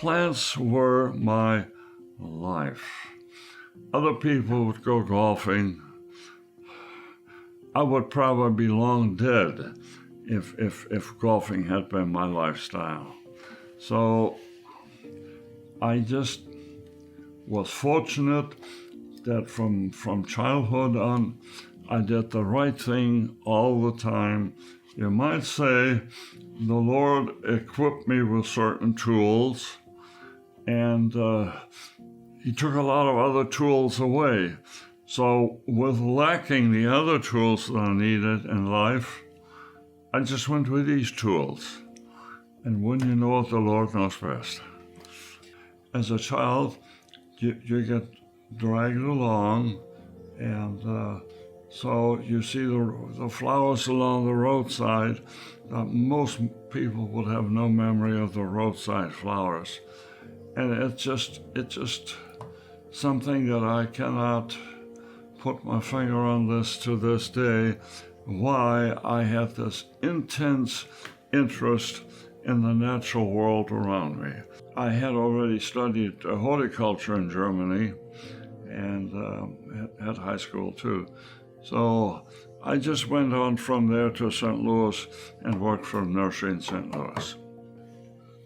plants were my life. Other people would go golfing. I would probably be long dead if golfing had been my lifestyle. So I just was fortunate that from childhood on, I did the right thing all the time. You might say the Lord equipped me with certain tools, and He took a lot of other tools away. So with lacking the other tools that I needed in life, I just went with these tools. And wouldn't you know it, the Lord knows best. As a child, you get dragged along, and so you see the flowers along the roadside. Most people would have no memory of the roadside flowers. And it's just something that I cannot put my finger on this to this day, why I had this intense interest in the natural world around me. I had already studied horticulture in Germany and at high school too. So I just went on from there to St. Louis and worked for a nursery in St. Louis.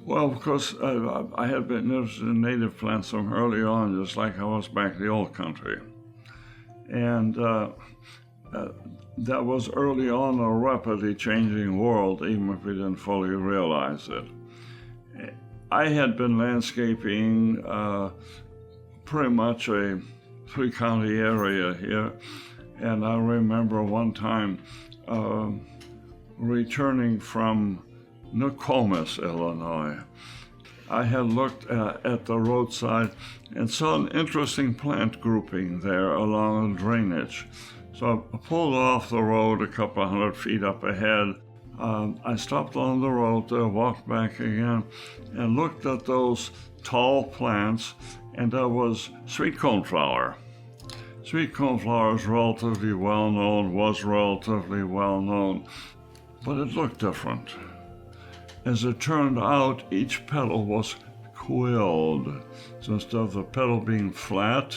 Well, of course, I had been interested in native plants from early on, just like I was back in the old country. And that was early on a rapidly changing world, even if we didn't fully realize it. I had been landscaping pretty much a three-county area here, and I remember one time returning from Nokomis, Illinois. I had looked at the roadside and saw an interesting plant grouping there along the drainage. So I pulled off the road a couple hundred feet up ahead. I stopped on the road there, walked back again, and looked at those tall plants, and there was sweet cornflower. Sweet cornflower is relatively well known, was relatively well known, but it looked different. As it turned out, each petal was quilled. So instead of the petal being flat,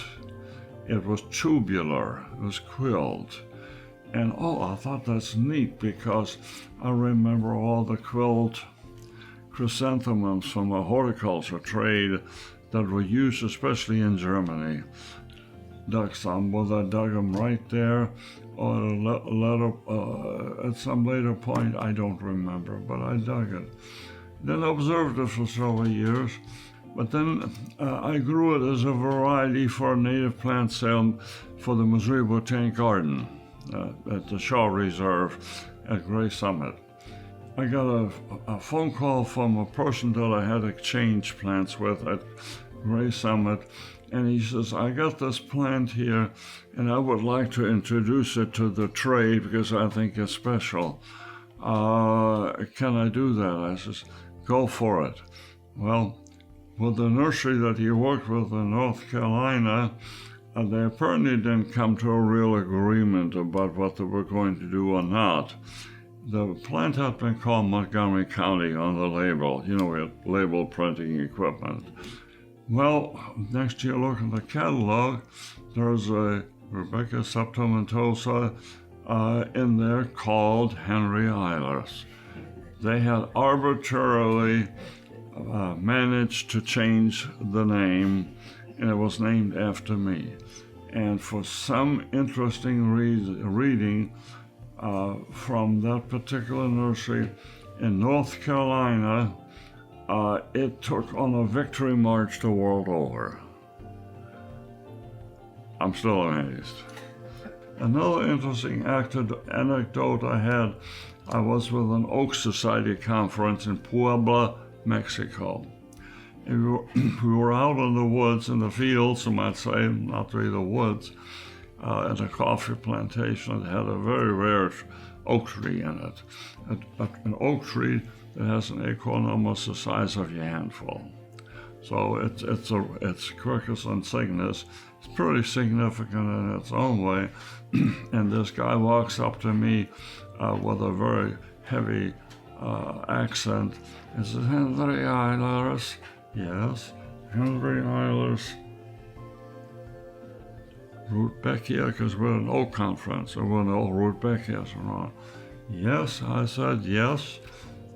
it was tubular, it was quilled. And I thought that's neat because I remember all the quilled chrysanthemums from the horticulture trade that were used especially in Germany. Dug some, whether I dug them right there or at some later point, I don't remember, but I dug it. Then I observed it for several years, but then I grew it as a variety for a native plant sale for the Missouri Botanic Garden at the Shaw Reserve at Gray Summit. I got a phone call from a person that I had exchanged plants with at Gray Summit, and he says, I got this plant here, and I would like to introduce it to the trade because I think it's special. Can I do that? I says, go for it. Well, with the nursery that he worked with in North Carolina, they apparently didn't come to a real agreement about what they were going to do or not. The plant had been called Montgomery County on the label. You know, we had label printing equipment. Well, next year, look at the catalog, there's a Rebecca septomentosa in there called Henry Eilers. They had arbitrarily managed to change the name, and it was named after me. And for some interesting reading from that particular nursery in North Carolina, it took on a victory march the world over. I'm still amazed. Another interesting anecdote I had, I was with an Oak Society conference in Puebla, Mexico. And we were out in the woods, in the fields, you might say, not really the woods, at a coffee plantation that had a very rare oak tree in it. An oak tree that has an acorn almost the size of your handful. So its quercus insignis is pretty significant in its own way. And this guy walks up to me with a very heavy accent and says, Henry Eilers, Yes. Henry Eilers. Rudbeckia, because we're an old conference, and we're an old Rudbeckias and all. Yes, I said yes.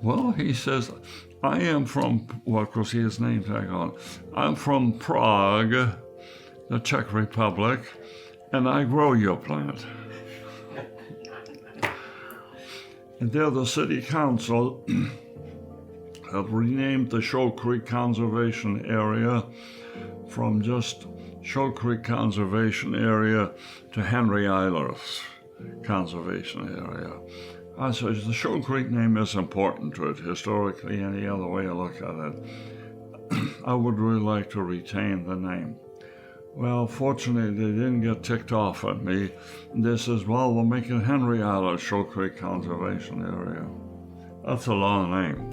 Well, he says, I am from, well, of course, he has name tag on. I'm from Prague, the Czech Republic, and I grow your plant. And there the city council have renamed the Shoal Creek Conservation Area from just Shoal Creek Conservation Area to Henry Eilers Conservation Area. I said, the Shoal Creek name is important to it, historically, any other way you look at it. I would really like to retain the name. Well, fortunately, they didn't get ticked off at me. They says, well, we'll make it Henry Eilers Shoal Creek Conservation Area. That's a long name.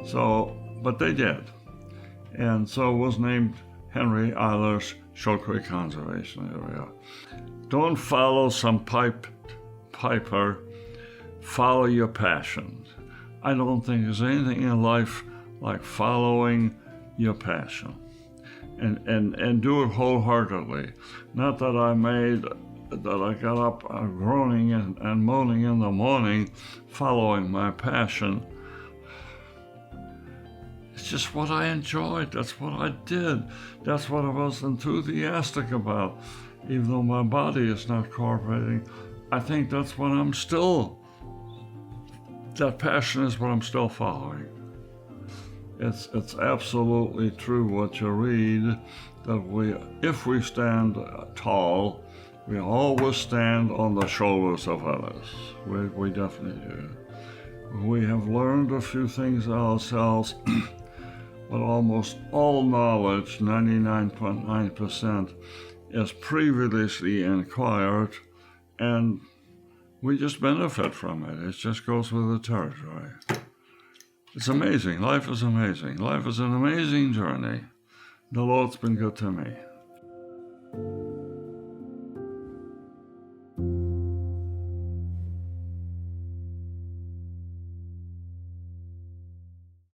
So, but they did. And so it was named Henry Eilers Shoal Creek Conservation Area. Don't follow some piper. Follow your passion. I don't think there's anything in life like following your passion. And do it wholeheartedly. Not that I got up groaning and moaning in the morning following my passion. It's just what I enjoyed. That's what I did. That's what I was enthusiastic about. Even though my body is not cooperating, I think that's what I'm still, that passion is what I'm still following. It's absolutely true what you read, that if we stand tall, we always stand on the shoulders of others. We definitely do. We have learned a few things ourselves, but almost all knowledge, 99.9%, is previously acquired, and we just benefit from it. It just goes with the territory. It's amazing. Life is amazing. Life is an amazing journey. The Lord's been good to me.